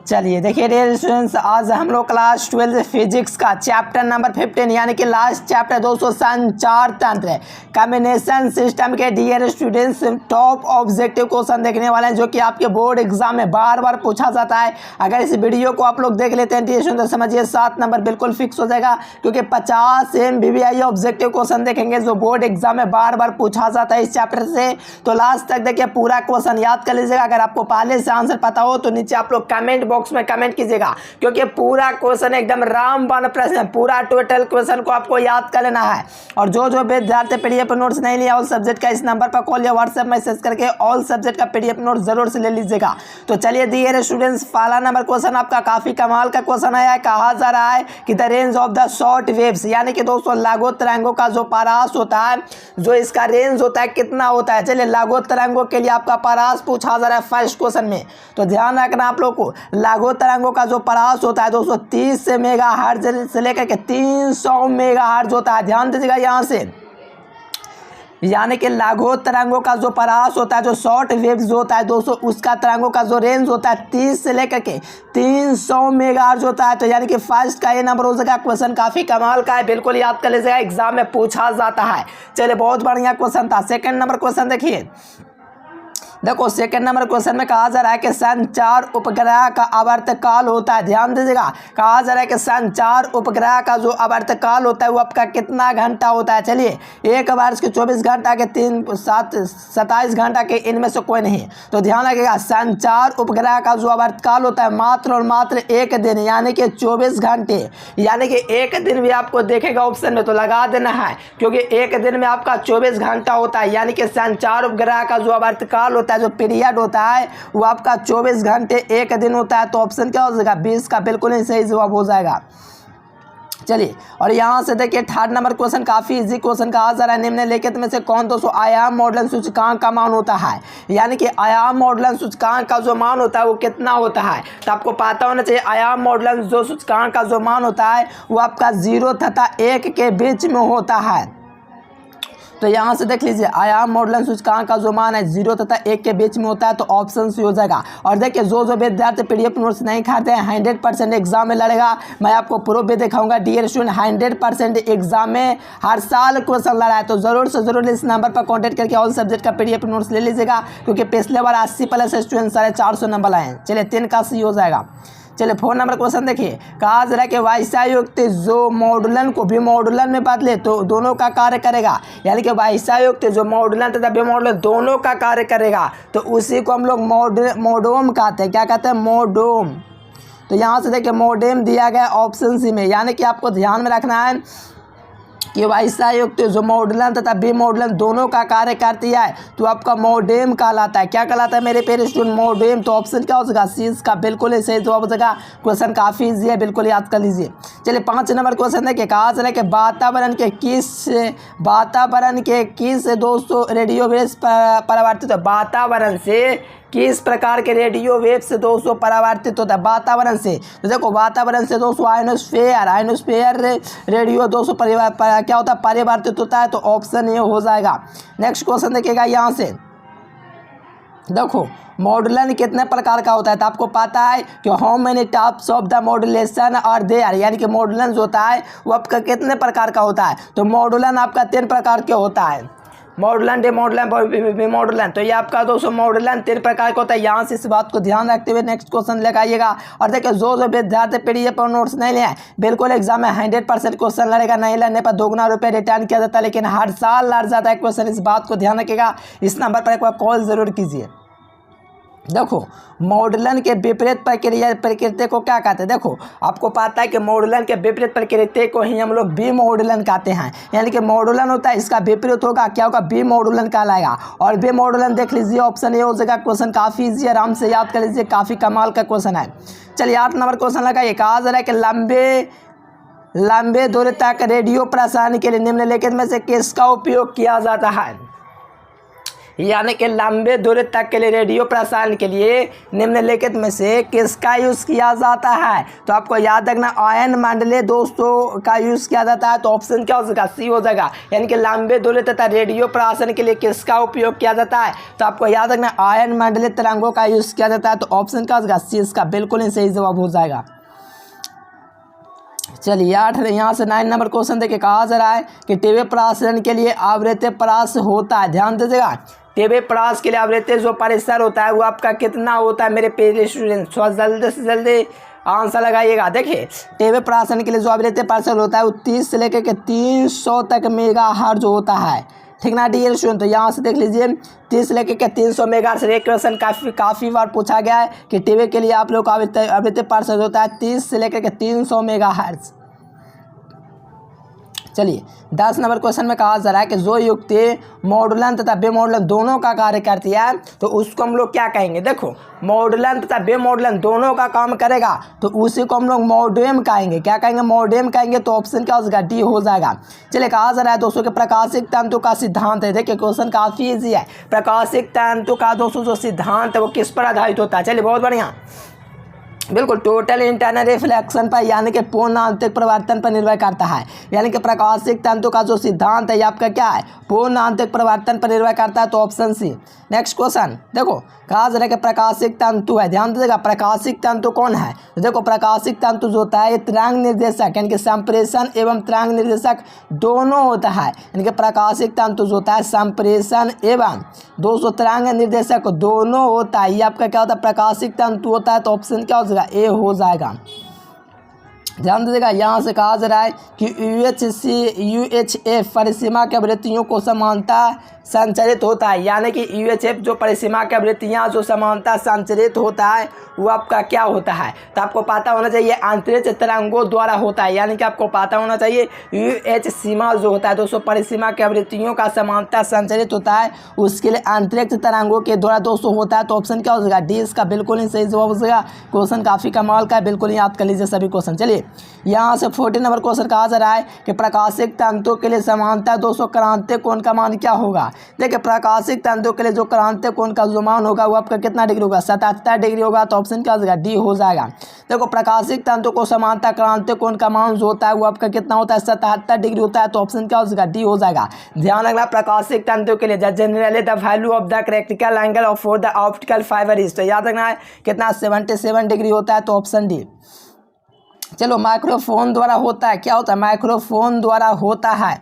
चलिए देखिए dear students, आज हम लोग क्लास 12 फिजिक्स का चैप्टर नंबर 15 यानी कि लास्ट चैप्टर दोस्तों संचार तंत्र कम्युनिकेशन सिस्टम के dear students top objective question देखने वाले हैं, जो कि आपके बोर्ड एग्जाम में बार बार पूछा जाता है। अगर इस वीडियो को आप लोग देख लेते हैं डियर स्टूडेंट्स, तो समझिए 7 नंबर बिल्कुल फिक्स हो जाएगा, क्योंकि 50 MBBI ऑब्जेक्टिव क्वेश्चन देखेंगे जो बोर्ड एग्जाम में बार बार पूछा जाता है इस चैप्टर से। तो लास्ट तक देखिए, पूरा क्वेश्चन याद कर लीजिएगा। अगर आपको पहले से आंसर पता हो तो नीचे आप लोग कमेंट बॉक्स में कमेंट कीजिएगा, क्योंकि पूरा क्वेश्चन एकदम रामबाण प्रश्न है। पूरा टोटल क्वेश्चन को आपको याद कर लेना है। और जो विद्यार्थी पीडीएफ नोट्स नहीं लिया ऑल सब्जेक्ट का, इस नंबर पर कॉल या व्हाट्सएप मैसेज करके ऑल सब्जेक्ट का पीडीएफ नोट जरूर से ले लीजिएगा। तो चलिए डियर स्टूडेंट्स, पहला नंबर क्वेश्चन आपका काफी कमाल का क्वेश्चन आया है। कहा जा रहा है कि the range of the short waves, यानी कि दोस्तों लघु तरंगों का जो परास होता है, जो इसका रेंज होता है कितना होता है। चलिए लघु तरंगों के लिए आपका परास पूछा जा रहा है फर्स्ट क्वेश्चन में। तो ध्यान रखना आप लोग को, लघु तरंगों का जो परास होता है दोस्तों 30 मेगाहर्ट्ज से लेकर के 300 मेगाहर्ट्ज होता है। ध्यान दीजिएगा यहाँ से, यानी कि लघु तरंगों का जो परास होता है, जो शॉर्ट वेव्स जो होता है दोस्तों, उसका तरंगों का जो रेंज होता है 30 से लेकर के 300 मेगाहर्ट्ज होता है। तो यानी कि फर्स्ट का ये नंबर हो जाएगा। क्वेश्चन काफी कमाल का है, बिल्कुल याद कर लीजिएगा, एग्जाम में पूछा जाता है। चलिए बहुत बढ़िया क्वेश्चन था। सेकंड नंबर क्वेश्चन देखिए, देखो सेकंड नंबर क्वेश्चन में कहा जा रहा है कि संचार उपग्रह का आवर्तकाल होता है। ध्यान दीजिएगा, कहा जा रहा है कि संचार उपग्रह का जो आवर्तकाल होता है वो आपका कितना घंटा होता है। चलिए एक वर्ष के 24 घंटा के 27 घंटा के, इनमें से कोई नहीं। तो ध्यान रखिएगा, संचार उपग्रह का जो आवर्तकाल होता है मात्र और मात्र एक दिन, यानी कि 24 घंटे। यानी कि एक दिन भी आपको देखेगा ऑप्शन में तो लगा देना है, क्योंकि एक दिन में आपका 24 घंटा होता है। यानी कि संचार उपग्रह का जो आवर्तकाल होता है, जो पीरियड होता है, वो आपका 24 घंटे एक दिन होता है। तो ऑप्शन क्या हो जाएगा, 20 का बिल्कुल ही सही जवाब हो जाएगा। चलिए और यहाँ से देखिए थर्ड नंबर क्वेश्चन काफी इजी क्वेश्चन। कहा जा रहा है निम्नलिखित में से कौन दोस्तों आयाम मॉडलन सूचकांक का मान होता है। यानी कि आयाम मॉडलन सूचकांक का जो मान होता है वो कितना होता है। तो आपको पता होना चाहिए, आयाम मॉडलन जो सूचकांक का जो मान होता है वो आपका 0 तथा 1 के बीच में होता है। तो यहाँ से देख लीजिए, आयाम मॉडलन सूचकांक का जो मान है 0 तथा 1 के बीच में होता है। तो ऑप्शन सी हो जाएगा। और देखिए जो विद्यार्थी पीडीएफ नोट्स नहीं खाते हैं 100% एग्जाम में लड़ेगा। मैं आपको प्रूफ भी दिखाऊंगा डियर स्टूडेंट, 100% एग्जाम में हर साल क्वेश्चन लड़ा है। तो जरूर से जरूर इस नंबर पर कॉन्टैक्ट करके ऑल सब्जेक्ट का पीडीएफ नोट्स ले लीजिएगा, क्योंकि पिछले बार 80+ स्टूडेंट 450 नंबर आए हैं। चलिए 3 का सी हो जाएगा। चलिए 4 नंबर क्वेश्चन देखिए, कहा जा रहा है कि वायसायुक्त जो मॉडुलन को विमॉडुलन में बदले तो दोनों का कार्य करेगा। यानी कि वायसायुक्त जो मॉडुलन तथा विमॉडुलन दोनों का कार्य करेगा, तो उसी को हम लोग मोडोम कहते हैं। क्या कहते हैं, मोडोम। तो यहाँ से देखिए मोडेम दिया गया ऑप्शन सी में। यानी कि आपको ध्यान में रखना है कि वायसायुक्त जो मॉडुलन तथा विमॉडुलन दोनों का कार्य करती है, तो आपका मोडेम कहलाता है। क्या कहलाता है मेरे प्यारे स्टूडेंट, मोडेम। तो ऑप्शन क्या हो जाएगा, सी इसका बिल्कुल ही सही जवाब हो जाएगा। क्वेश्चन काफी इजी है, बिल्कुल याद कर लीजिए। चलिए 5 नंबर क्वेश्चन देखिए, कहा जा रहा है कि वातावरण के किस दोस्तों रेडियो वेव्स परावर्तित है। वातावरण से किस प्रकार के रेडियो वेव से दोस्तों परावर्तित होता है, वातावरण से। तो देखो वातावरण से दोस्तों आयनोस्फेयर रेडियो दोस्तों क्या होता है, परिवर्तित होता है। तो ऑप्शन ये हो जाएगा। नेक्स्ट क्वेश्चन देखिएगा, यहाँ से देखो मॉडुलन कितने प्रकार का होता है। तो आपको पता है कि how many types of the modulation are there, यानी कि मॉडुलन जो होता है वो आपका कितने प्रकार का होता है। तो मॉडुलन आपका 3 प्रकार के होता है, मॉडुलन, डिमॉडुलन, विमॉडुलन। तो ये आपका दोस्तों मॉडुलन 3 प्रकार का होता है। यहाँ से इस बात को ध्यान रखते हुए नेक्स्ट क्वेश्चन लेकर आइएगा। और देखिए जो विद्यार्थी पीडीएफ और नोट्स नहीं लिए बिल्कुल एग्जाम में 100% क्वेश्चन लड़ेगा। नहीं लड़ने पर दोगुना रुपये रिटर्न किया जाता है, लेकिन हर साल लड़ जाता है क्वेश्चन। इस बात को ध्यान रखिएगा। इस नंबर पर एक बार कॉल जरूर कीजिए। देखो मॉडुलन के विपरीत प्रकृति को क्या कहते हैं। देखो आपको पता है कि मॉडुलन के विपरीत प्रकृति को ही हम लोग विमॉडुलन कहते हैं। यानी कि मॉडुलन होता है, इसका विपरीत होगा क्या होगा, विमॉडुलन कहलाएगा। और विमॉडुलन देख लीजिए ऑप्शन ए हो जाएगा। क्वेश्चन काफ़ी ईजी, आराम से याद कर लीजिए, काफ़ी कमाल का क्वेश्चन है। चलिए 8 नंबर क्वेश्चन लगाइए। कहा जा रहा है कि लंबे दूरी तक रेडियो प्रसारण के लिए निम्नलिखित में से किसका उपयोग किया जाता है। यानी कि लंबे दूरी तक के लिए रेडियो प्रसारण के लिए निम्नलिखित में से किसका यूज़ किया जाता है? तो आपको याद रखना आयन मंडलीय दोस्तों का यूज़ किया जाता है। तो ऑप्शन क्या हो जाएगा? सी हो जाएगा। यानी कि लंबे दूरी तथा रेडियो प्रसारण के लिए किसका उपयोग किया जाता है? तो आपको याद रखना आयन मंडलीय तरंगों का यूज़ किया जाता है। तो ऑप्शन क्या हो जाएगा? सी इसका बिल्कुल ही सही जवाब हो जाएगा। चलिए 8 यहाँ से 9 नंबर क्वेश्चन देखिए, कहा जा रहा है कि टीवी प्रसारण के लिए आवृत्ति परास होता है। ध्यान दीजिएगा, टीवी परास के लिए आवृत्ति जो परिसर होता है वो आपका कितना होता है मेरे प्यारे स्टूडेंट? थोड़ा जल्दी से जल्दी आंसर लगाइएगा। देखिए टीवी प्रसारण के लिए जो आवृत्ति परिसर होता है वो 30 से लेकर के 300 तक मेगाहर्ट्ज होता है। ठीक ना डियर स्टूडेंट? तो यहाँ से देख लीजिए 30 लेके के 300 मेगाहर्ट्ज। एक क्वेश्चन काफ़ी बार पूछा गया है कि टीवी के लिए आप लोग का आवृत्ति परिसर होता है 30 से लेकर के 300 मेगाहर्ट्ज। चलिए 10 नंबर क्वेश्चन में कहा जा रहा है कि जो युक्ति मॉडुलन तथा बेमॉडुलन दोनों का कार्य करती है तो उसको हम लोग क्या कहेंगे? देखो मॉडुलन तथा बेमॉडुलन दोनों का काम करेगा तो उसी को हम लोग मॉडेम कहेंगे। क्या कहेंगे? मॉडेम कहेंगे। तो ऑप्शन क्या हो जाएगा? डी हो जाएगा। चलिए कहा जा रहा है दोस्तों के प्रकाशिक तंतु का सिद्धांत है। देखिए क्वेश्चन काफ़ी ईजी है। प्रकाशिक तंतु का दोस्तों जो सिद्धांत है वो किस पर आधारित होता है? चलिए बहुत बढ़िया, बिल्कुल टोटल इंटरनल रिफ्लेक्शन पर यानी कि पूर्ण आंतरिक परिवर्तन पर निर्भर करता है। यानी कि प्रकाशिक तंतु का जो सिद्धांत है ये आपका क्या है? पूर्ण आंतरिक परिवर्तन पर निर्भर करता है। तो ऑप्शन सी। नेक्स्ट क्वेश्चन देखो, कहा जा रहा है कि प्रकाशिक तंतु है। ध्यान दीजिएगा, प्रकाशिक तंतु कौन है? तो देखो प्रकाशिक तंतु जो होता है ये तरंग निर्देशक यानी कि संप्रेषण एवं तरंग निर्देशक दोनों होता है। यानी कि प्रकाशिक तंतु जो होता है संप्रेषण एवं दोस्तों तरंग निर्देशक दोनों होता है। ये आपका क्या होता है? प्रकाशिक तंतु होता है। तो ऑप्शन क्या हो जाएगा? ए हो जाएगा। ध्यान दीजिएगा, यहाँ से कहा जा रहा है कि UHF परिसीमा की आवृत्तियों को समानता संचरित होता है। यानी कि UHF जो परिसीमा की आवृत्तियाँ जो समानता संचरित होता है वो आपका क्या होता है? तो आपको पता होना चाहिए आंतरिक तरंगों द्वारा होता है। यानी कि आपको पता होना चाहिए UH सीमा जो होता है दोस्तों परिसीमा की आवृत्तियों का समानता संचरित होता है उसके लिए आंतरिक तरंगों के द्वारा दोस्तों होता है। तो ऑप्शन क्या हो जाएगा? डी इसका बिल्कुल ही सही जवाब हो जाएगा। क्वेश्चन काफ़ी कमाल का है, बिल्कुल याद कर लीजिए सभी क्वेश्चन। चलिए यहाँ से 14 नंबर क्वेश्चन कहा जा रहा है कि प्रकाशिक तंतु के लिए समानता दोस्तों क्रांतिक कोण का मान क्या होगा? देखिए प्रकाशिक तंतु के लिए जो क्रांतिक कोण का जो मान होगा वो आपका कितना डिग्री होगा? 77 डिग्री होगा। तो ऑप्शन क्या हो जाएगा? डी हो जाएगा। देखो प्रकाशिक तंतु को समानता क्रांतिक कोण का मान जो होता है वो आपका कितना होता है? 77 डिग्री होता है। तो ऑप्शन क्या हो जाएगा? डी हो जाएगा। ध्यान रखना प्रकाशिक तंतु के लिए generally the value of the critical angle of for the optical fibre is, तो याद रखना है कितना? 77 डिग्री होता है। तो ऑप्शन डी। चलो माइक्रोफोन द्वारा होता है, क्या होता है? माइक्रोफोन द्वारा होता है,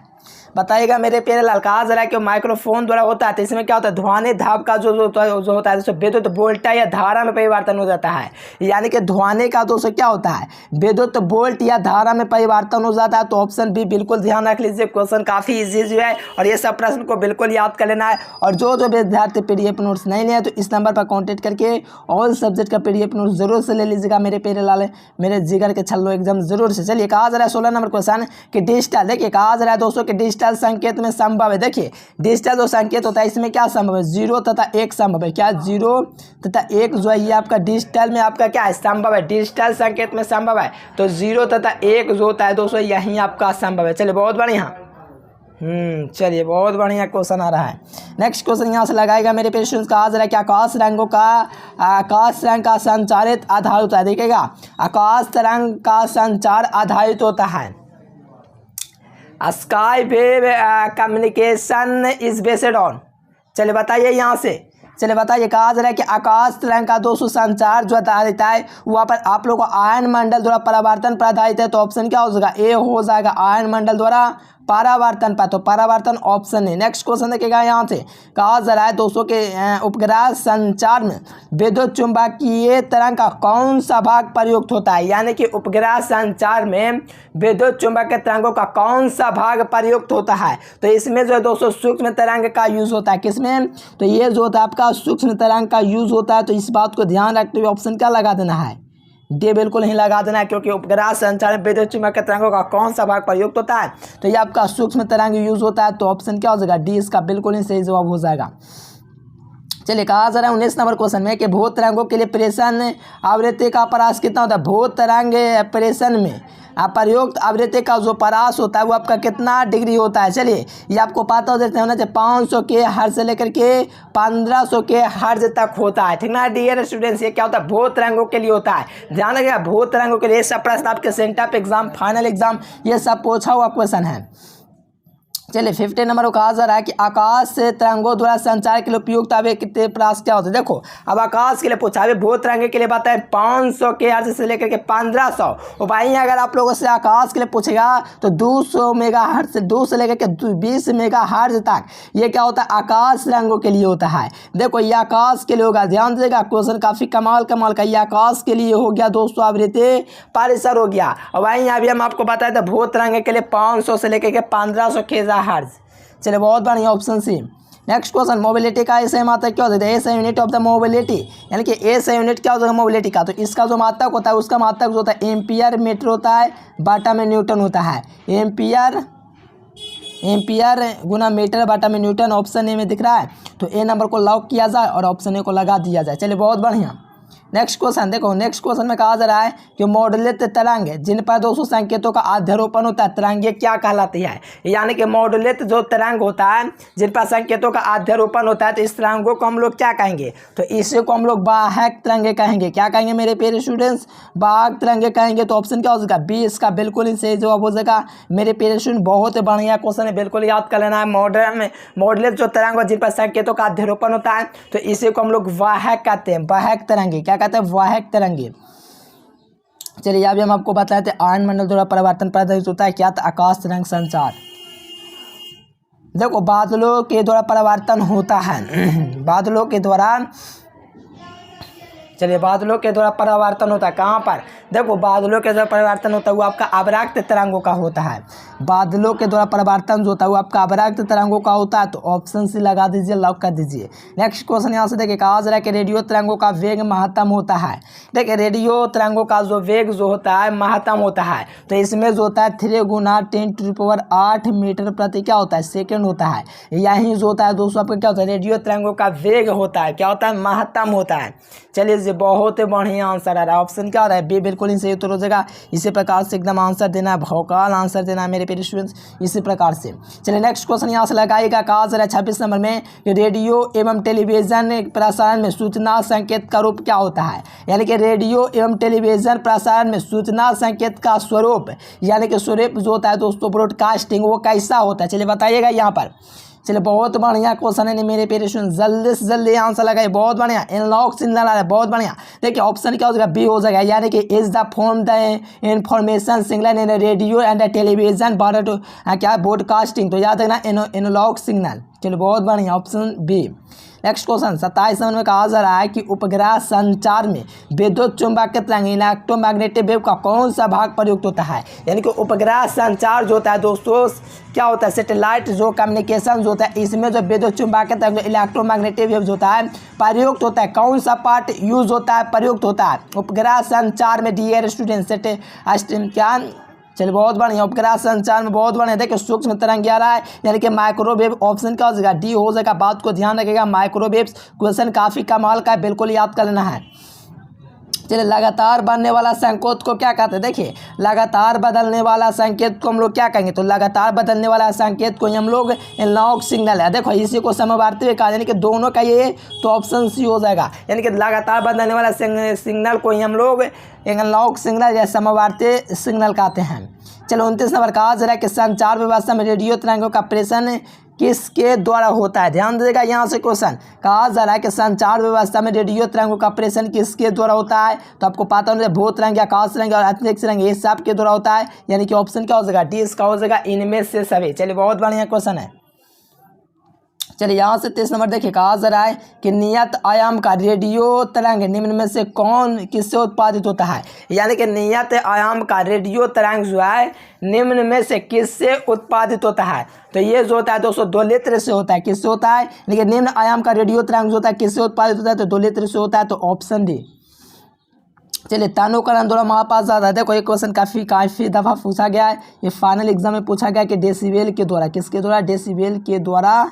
बताइएगा मेरे प्यारे लाल। कहा जा रहा है कि माइक्रोफोन द्वारा होता है तो इसमें क्या होता है? ध्वनि धाब का जो होता है दोस्तों विद्युत वोल्ट या धारा में परिवर्तन हो जाता है। यानी कि ध्वनि का दोस्तों क्या होता है? विद्युत वोल्ट या धारा में परिवर्तन हो जाता है। तो ऑप्शन बी बिल्कुल ध्यान रख लीजिए। क्वेश्चन काफ़ी ईजी है और ये सब प्रश्न को बिल्कुल याद कर लेना है। और जो विद्यार्थी PDF नोट्स नहीं लिए तो इस नंबर पर कॉन्टेक्ट करके ऑल सब्जेक्ट का PDF नोट्स जरूर से ले लीजिएगा मेरे प्यारे लाल, मेरे जिगर के छल्लो एग्जाम जरूर से। चलिए कहा जा रहा है 16 नंबर क्वेश्चन कि डिजिटल, देखिए कहा जा रहा है दोस्तों कि डिजिटल संकेत में संभव है। देखिए डिजिटल जो संकेत होता है इसमें क्या संभव है? 0 तथा 1 संभव है। क्या? 0 तथा 1 जो है ये आपका डिजिटल में आपका क्या है? संभव है। डिजिटल संकेत में संभव है तो 0 तथा 1 जो होता है दोस्तों यही आपका संभव है। चलिए बहुत बढ़िया, चलिए बहुत बढ़िया क्वेश्चन आ रहा है। नेक्स्ट क्वेश्चन यहाँ से लगाएगा मेरे पेशेंट्स। कहा जा रहा है कि आकाश रंग का संचारित आधारित होता है। देखिएगा आकाश तरंग का संचार आधारित होता है। Sky wave communication is based on, चलिए बताइए यहाँ से, चलिए बताइए। कहा जा रहा है कि आकाश तरंग का दोस्तों संचार जो आधारित है वहाँ पर आप लोगों को आयन मंडल द्वारा परावर्तन पर आधारित है। तो ऑप्शन क्या हो जाएगा? ए हो जाएगा। आयन मंडल द्वारा परावर्तन पर, तो परावर्तन ऑप्शन है। नेक्स्ट क्वेश्चन देखिएगा यहाँ से। कहा जा रहा है दोस्तों के उपग्रह संचार में विद्युत चुंबकीय तरंग का कौन सा भाग प्रयुक्त होता है? यानी कि उपग्रह संचार में विद्युत चुंबकीय तरंगों का कौन सा भाग प्रयुक्त होता है? तो इसमें जो है दोस्तों सूक्ष्म तरंग का यूज़ होता है। किसमें? तो ये जो होता है आपका सूक्ष्म तरंग का यूज़ होता है। तो इस बात को ध्यान रखते हुए ऑप्शन क्या लगा देना है? डी बिल्कुल नहीं लगा देना है, क्योंकि उपग्रह संचार में विद्युत चुंबकीय तरंगों का कौन सा भाग प्रयुक्त होता है? तो ये आपका सूक्ष्म तरंग यूज होता है। तो ऑप्शन क्या हो जाएगा? डी इसका बिल्कुल ही सही जवाब हो जाएगा। चलिए कहा जा रहा है 19 नंबर क्वेश्चन में कि भूत तरंगों के लिए प्रेषण आवृत्ति का परास कितना होता है। भूत तरंग प्रेषण में प्रयुक्त आवृत्ति का जो परास होता है वो आपका कितना डिग्री होता है। चलिए ये आपको पता हो देते होना चाहिए 500 के हर्ज से लेकर के 1500 के हर्ज तक होता है, ठीक ना डियर स्टूडेंट्स। ये क्या होता है, भूत तरंगों के लिए होता है। ध्यान रखिएगा भूत तरंगों के लिए सब प्रश्न आपके सेंटअप एग्जाम, फाइनल एग्जाम ये सब पूछा हुआ क्वेश्चन है। चलिए 15 नंबर को कहा जा रहा है कि आकाश से तरंगों द्वारा संचार के लिए उपयुक्त आवृत्ति परास क्या होता है। देखो अब आकाश के लिए पूछा है, भूत तरंगे के लिए बात है 500 के हर्ट्ज से लेकर के 1500। और भाई अगर आप लोगों से आकाश के लिए पूछेगा तो 200 मेगाहर्ट्ज से 2 से लेकर के 20 मेगाहर्ट्ज तक ये क्या होता है, आकाश तरंगों के लिए होता है। देखो ये आकाश के लिए होगा, ध्यान दीजिएगा क्वेश्चन काफ़ी कमाल का। ये आकाश के लिए हो गया दोस्तों आवृत्ति परिसर हो गया। और भाई अभी हम आपको बताए थे भूत तरंगे के लिए 500 से लेकर के 1500 हर्ट्ज। चलिए बहुत बढ़िया option C. Next question mobility का ऐसे मात्रक क्या होता है, S unit of the mobility, यानी कि एस यूनिट क्या होता है मोबिलिटी का। तो इसका जो मात्रक होता है उसका मात्रक जो होता है एम्पियर मीटर होता है, बाटा में न्यूटन होता है। एम्पियर गुना मीटर बाटा में न्यूटन ऑप्शन ए में दिख रहा है। तो ए नंबर को लॉक किया जाए और ऑप्शन ए को लगा दिया जाए। चलिए बहुत बढ़िया। नेक्स्ट क्वेश्चन देखो, नेक्स्ट क्वेश्चन में कहा जा रहा है कि मॉडुलेट तरंग जिन पर 200 संकेतों का अध्यारोपण होता है तरंग क्या कहलाती है। यानी कि मॉडुलेट जो तरंग होता है जिन पर संकेतों का अध्यारोपण होता है तो इस तरंगों को हम लोग क्या कहेंगे, तो इसे को हम लोग वाहक तरंगे कहेंगे। क्या कहेंगे मेरे प्यारे स्टूडेंट्स, वाहक तरंगे कहेंगे। तो ऑप्शन क्या हो जाएगा बी इसका बिल्कुल ही सही जवाब हो जाएगा मेरे प्यारे स्टूडेंट। बहुत बढ़िया क्वेश्चन है, बिल्कुल याद कर लेना है। मॉडुलेट जो तरंग जिन पर संकेतों का अध्यारोपण होता है तो इसे को हम लोग वाहक कहते हैं, वाहक तरंगे क्या कहते हैं, वाहक तरंगे। चलिए अभी हम आपको बताते हैं आयन मंडल द्वारा परिवर्तन प्रदर्शित होता है क्या, तो आकाश तरंग संचार। देखो बादलों के द्वारा परिवर्तन होता है, बादलों के द्वारा, चलिए बादलों के द्वारा परिवर्तन होता है कहाँ पर, देखो बादलों के द्वारा परिवर्तन होता है वो आपका अवराक्त तरंगों का होता है। बादलों के द्वारा परिवर्तन जो होता है वो आपका अवराक्त तरंगों का होता है। तो ऑप्शन सी लगा दीजिए, लॉक कर दीजिए। नेक्स्ट क्वेश्चन यहाँ से देखिए कहा जा रहा है कि रेडियो तरंगों का वेग महत्तम होता है। देखिए रेडियो तरंगों का जो वेग जो होता है महत्तम होता है। तो इसमें जो होता है 3 गुना 10⁸ मीटर प्रति क्या होता है, सेकेंड होता है। यही जो होता है दोस्तों आपका क्या होता है, रेडियो तरंगों का वेग होता है, क्या होता है, महत्तम होता है। चलिए जी बहुत बढ़िया आंसर आ रहा है। ऑप्शन क्या आ रहा है बी बिल्कुल ही सही उत्तर हो जाएगा। इसी प्रकार से एकदम आंसर देना है, भौकाल आंसर देना है मेरे प्यारे स्टूडेंट्स, इसी प्रकार से। चलिए नेक्स्ट क्वेश्चन यहाँ से लगाएगा कहा जा रहा है 26 नंबर में कि रेडियो एवं टेलीविजन प्रसारण में सूचना संकेत का रूप क्या होता है। यानी कि रेडियो एवं टेलीविजन प्रसारण में सूचना संकेत का स्वरूप यानी कि स्वरूप जो होता है दोस्तों ब्रॉडकास्टिंग वो कैसा होता है, चलिए बताइएगा यहाँ पर। चलिए बहुत बढ़िया क्वेश्चन है मेरे पेरेंट्स, जल्दी से जल्दी आंसर लगाइए। बहुत बढ़िया एनालॉग सिग्नल आ रहा है, बहुत बढ़िया। देखिए ऑप्शन क्या हो जाएगा बी हो जाएगा, यानी कि is the form the information signal in radio and television क्या ब्रॉडकास्टिंग। तो याद रखना एनालॉग सिग्नल। चलिए बहुत बढ़िया ऑप्शन बी। नेक्स्ट क्वेश्चन 27 नंबर में कहा जा रहा है कि उपग्रह संचार में विद्युत चुंबकीय तरंग इलेक्ट्रोमैग्नेटिक वेव का कौन सा भाग प्रयुक्त होता है। यानी कि उपग्रह संचार जो होता है दोस्तों क्या होता है, सैटेलाइट जो कम्युनिकेशन जो होता है इसमें जो विद्युत चुंबकीय तरंग इलेक्ट्रोमैग्नेटिक वेव जो होता है प्रयुक्त होता है, कौन सा पार्ट यूज होता है, प्रयुक्त होता है उपग्रह संचार में डियर स्टूडेंट क्या। चलिए बहुत बढ़िया उपग्रह संचार में बहुत बढ़िया। देखिए सूक्ष्म तरंग आ रहा है यानी कि माइक्रोवेव, ऑप्शन क्या हो जाएगा डी हो जाएगा। बात को ध्यान रखिएगा, माइक्रोवेव क्वेश्चन काफ़ी कमाल का है, बिल्कुल याद कर लेना है। चलिए लगातार बनने वाला संकेत को क्या कहते हैं, देखिए लगातार बदलने वाला संकेत को हम लोग क्या कहेंगे, तो लगातार बदलने वाला संकेत को हम लोग एनालॉग सिग्नल है। देखो इसी को समवर्ती हुए कहा, यानी कि दोनों का ये तो ऑप्शन सी हो जाएगा। यानी कि लगातार बदलने वाला सिग्नल को हम लोग एनालॉग सिग्नल या समवर्ती सिग्नल कहते हैं। चलो 29 नंबर कहा जा रहा है कि संचार व्यवस्था में रेडियो तरंगों का प्रेषण किसके द्वारा होता है। ध्यान दीजिएगा यहाँ से क्वेश्चन कहा जा रहा है कि संचार व्यवस्था में रेडियो तरंगों का प्रेषण किसके द्वारा होता है। तो आपको पता होना चाहिए भूत तरंग, आकाश तरंग और अंतरिक्ष तरंग ये सब के द्वारा होता है। यानी कि ऑप्शन क्या हो जाएगा डी इसका हो जाएगा इनमें से सभी। चलिए बहुत बढ़िया क्वेश्चन है। चलिए यहाँ से 23 नंबर देखिए कहा जा रहा है कि नियत आयाम का रेडियो तरंग निम्न में से कौन किससे उत्पादित होता है। यानी कि नियत आयाम का रेडियो तरंग जो है निम्न में से किससे उत्पादित होता है। तो ये जो होता है दोस्तों दोलित्र से होता है। किससे होता है, लेकिन निम्न आयाम का रेडियो तरंग जो होता है किससे उत्पादित होता है, तो दोलित्र से होता है। तो ऑप्शन डी। चलिए तनुकरण द्वारा मापा जाता है। देखो ये क्वेश्चन काफ़ी दफ़ा पूछा गया है, ये फाइनल एग्जाम में पूछा गया कि डेसिबल के द्वारा, किसके द्वारा, डेसिबल के द्वारा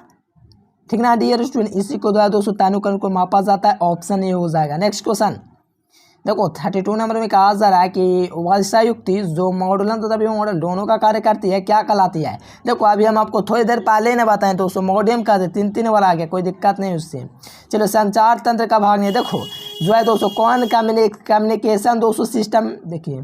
ठीक ना डियर स्टूडेंट। इसी को द्वारा दोस्तों तनु को मापा जाता है, ऑप्शन ए हो जाएगा। नेक्स्ट क्वेश्चन देखो 32 नंबर में कहा जा रहा है कि वर्षा युक्ति जो मॉडुलन तथा मॉडल दोनों का कार्य करती है क्या कहलाती है। देखो अभी हम आपको थोड़ी देर पहले ने बताएं दोस्तों मॉडियम का 3 बार आ गया, कोई दिक्कत नहीं उससे। चलो संचार तंत्र का भाग नहीं, देखो जो है दोस्तों कौन कम्युनिकेशन दोस्तों सिस्टम, देखिए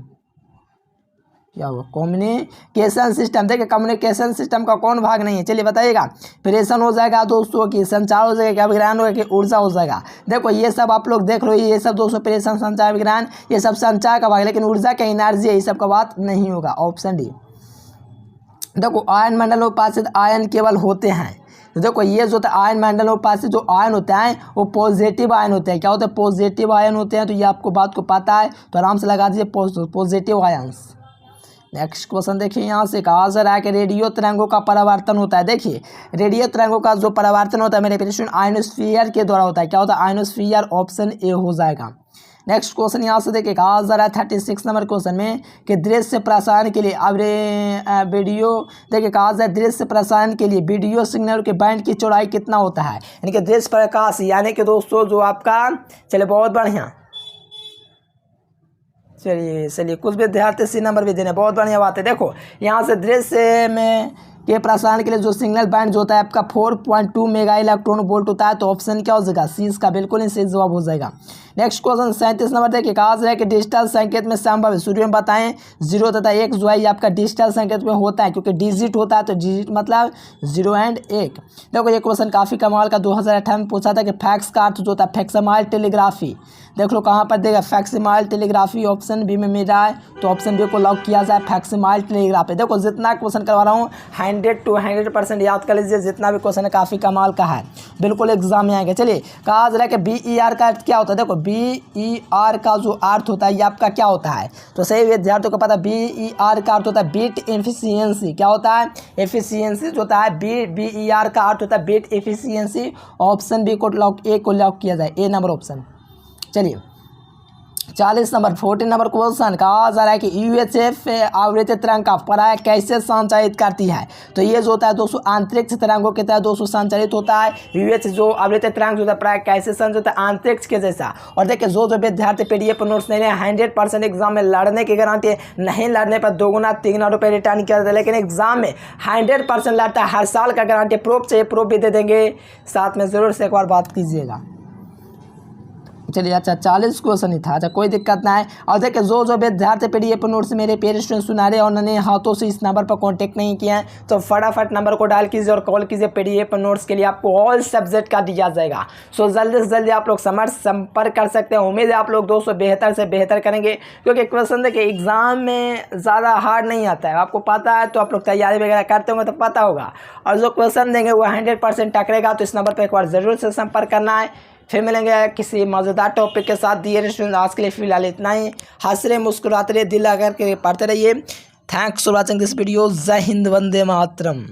क्या हुआ कम्युनिकेशन सिस्टम, देखिए कम्युनिकेशन सिस्टम का कौन भाग नहीं है, चलिए बताइएगा। प्रेषण हो जाएगा दोस्तों कि संचार हो जाएगा, क्या विज्ञान होगा कि ऊर्जा हो जाएगा। देखो ये सब आप लोग देख लो, ये सब दोस्तों प्रेषण संचार विज्ञान ये सब संचार का भाग, लेकिन ऊर्जा का एनर्जी है, ये सब का बात नहीं होगा, ऑप्शन डी। देखो आयन मंडल में उपस्थित आयन केवल होते हैं, तो देखो ये जो होता है आयन मंडल में उपस्थित जो आयन होते हैं वो पॉजिटिव आयन होते हैं। क्या होते हैं, पॉजिटिव आयन होते हैं, तो ये आपको बात को पता है तो आराम से लगा दीजिए पॉजिटिव आयन्स। नेक्स्ट क्वेश्चन देखिए, यहाँ से कहा जा रहा है कि रेडियो तरंगों का परावर्तन होता है। देखिए रेडियो तरंगों का जो परावर्तन होता है मेरे प्रिय आयनोस्फीयर के द्वारा होता है। क्या होता है, आयनोस्फीयर, ऑप्शन ए हो जाएगा। नेक्स्ट क्वेश्चन यहाँ से देखिए कहा जा रहा है 36 नंबर क्वेश्चन में कि दृश्य प्रसारण के लिए अब वीडियो, देखिए कहा जा रहा है दृश्य प्रसारण के लिए वीडियो सिग्नल के बैंड की चौड़ाई कितना होता है, यानी कि दृश्य प्रकाश यानी कि दोस्तों जो आपका, चलिए बहुत बढ़िया, चलिए कुछ विद्यार्थी सी नंबर भी देने, बहुत बढ़िया बात है। देखो यहाँ से दृश्य में के प्रसारण के लिए जो सिग्नल बैंड जो होता है आपका 4.2 मेगा इलेक्ट्रॉन वोल्ट होता है, तो ऑप्शन क्या हो जाएगा, सी इसका बिल्कुल ही सही जवाब हो जाएगा। नेक्स्ट क्वेश्चन 37 नंबर देखिए कहा जाए कि डिजिटल संकेत में संभव है, शुरू में बताएं 0 तथा 1 जो है ये आपका डिजिटल संकेत में होता है, क्योंकि डिजिट होता है तो डिजिट मतलब 0 और 1। देखो ये क्वेश्चन काफ़ी कमाल का 2018 में पूछा था कि फैक्स का अर्थ जो होता है फैक्सिमाइल टेलीग्राफी, देख लो कहाँ पर देगा फैक्सिमाइल टेलीग्राफी, ऑप्शन बी में मिल रहा है, तो ऑप्शन बी को लॉक किया जाए फैक्सिमाइल टेलीग्राफी। देखो जितना क्वेश्चन करवा रहा हूँ 100 to 100% याद कर लीजिए, जितना भी क्वेश्चन है काफ़ी कमाल का है, बिल्कुल एग्जाम में आएंगे। चलिए कहा जा रहा है कि BER का अर्थ क्या होता है, देखो BER का जो अर्थ होता है ये आपका क्या होता है, तो सही विद्यार्थियों को पता BER का अर्थ होता है बीट एफिशिएंसी। क्या होता है, एफिशिएंसी जो होता है BER का अर्थ होता है बीट एफिशिएंसी, ऑप्शन बी को लॉक किया जाए, ए नंबर ऑप्शन। चलिए 40 नंबर 14 नंबर क्वेश्चन कहा जा रहा है कि UHF आवृत्ति तरंग का पराय कैसे संचारित करती है, तो ये जो होता है दोस्तों अंतरिक्ष तरंगों के तहत दोस्तों संचारित होता है। UH जो आवृत्ति तरंग जो होता है पराय कैसे संचारित होता है, अंतरिक्ष के जैसा। और देखिए जो विद्यार्थी PDF नोट्स नहीं 100% एग्जाम में लड़ने की गारंटी है, नहीं लड़ने पर 2-3 रुपये रिटर्न किया जाता है, लेकिन एग्जाम में 100% लड़ता है, हर साल का गारंटी, प्रूफ चाहिए प्रूफ भी दे देंगे, साथ में ज़रूर से एक बार बात कीजिएगा। चलिए अच्छा 40 क्वेश्चन ही था, अच्छा कोई दिक्कत ना है। और देखिए जो विद्यार्थी PDF नोट्स मेरे पेरेंट्स स्टूडेंट सुना रहे और उन्होंने हाथों से इस नंबर पर कांटेक्ट नहीं किया है तो फटाफट नंबर को डायल कीजिए और कॉल कीजिए, PDF नोट्स के लिए आपको ऑल सब्जेक्ट का दिया जाएगा। सो जल्दी से जल्दी आप लोग संपर्क कर सकते हैं। उम्मीद है आप लोग दोस्तों बेहतर से बेहतर करेंगे, क्योंकि क्वेश्चन देखिए एग्जाम में ज़्यादा हार्ड नहीं आता है, आपको पता है, तो आप लोग तैयारी वगैरह करते होंगे तो पता होगा, और जो क्वेश्चन देंगे वो 100% टकरेगा। तो इस नंबर पर एक बार ज़रूर से संपर्क करना है। फिर मिलेंगे किसी मज़ेदार टॉपिक के साथ। डियर स्टूडेंट आज के लिए फिलहाल इतना ही। हंस रहे मुस्कुराते रहिए, दिल लगा के पढ़ते रहिए। Thanks for watching this video. जय हिंद, वंदे मातरम।